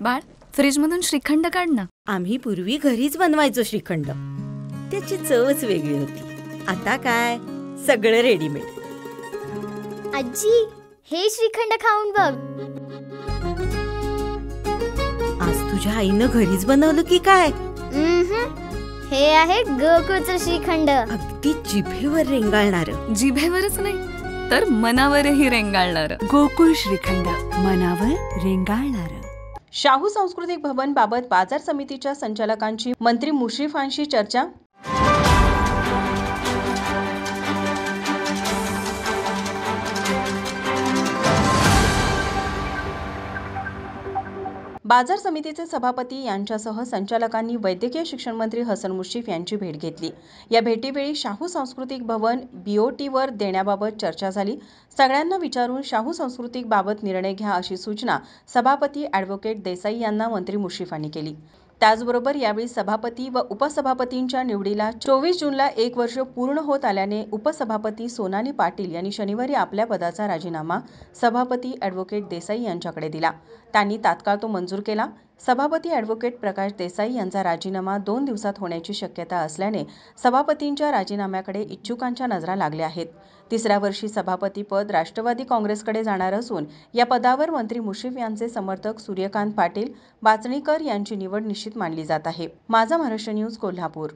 बाळ, फ्रीजमधून श्रीखंड काढ ना. आम्ही पूर्वी घरीच बनवायचो श्रीखंड. त्याची चवच वेगळी होती. आता काय सगळं रेडीमेड. आजी, हे श्रीखंड खाऊन बघ. आज तुझ्या आईनं घरीच बनवलं की काय? हे आहे गोकुळचं श्रीखंड. अगदी जिभेवर रेंगाळणार. जिभेवरच नाही तर मनावरही रेंगाळणार. गोकुळ श्रीखंड, मनावर रेंगाळणार. शाहू सांस्कृतिक भवन बाबत बाजार समितीच्या संचालकांची मंत्री मुश्रीफांशी चर्चा. बाजार समितीचे सभापती यांच्यासह संचालकांनी वैद्यकीय शिक्षण मंत्री हसन मुश्रीफ यांची भेट घेतली. या भेटीवेळी शाहू सांस्कृतिक भवन BOTवर देण्याबाबत चर्चा झाली. सगळ्यांना विचारून शाहू सांस्कृतिक बाबत निर्णय घ्या अशी सूचना सभापती ॲडव्होकेट देसाई यांना मंत्री मुश्रीफांनी केली. त्याचबरोबर यावेळी सभापती व उपसभापतींच्या निवडीला 24 जूनला 1 वर्ष पूर्ण होत आल्याने उपसभापती सोनाली पाटील यांनी शनिवारी आपल्या पदाचा राजीनामा सभापती ॲडव्होकेट देसाई यांच्याकडे दिला. त्यांनी तात्काळ तो मंजूर केला. सभापती ॲडव्होकेट प्रकाश देसाई यांचा राजीनामा 2 दिवसात होण्याची शक्यता असल्याने सभापतींच्या राजीनाम्याकडे इच्छुकांच्या नजरा लागल्या आहेत. तिसऱ्या वर्षी सभापतीपद राष्ट्रवादी काँग्रेसकडे जाणार असून या पदावर मंत्री मुश्रीफ यांचे समर्थक सूर्यकांत पाटील बाचणीकर यांची निवड निश्चित मानली जात आहे. माझा महाराष्ट्र न्यूज, कोल्हापूर.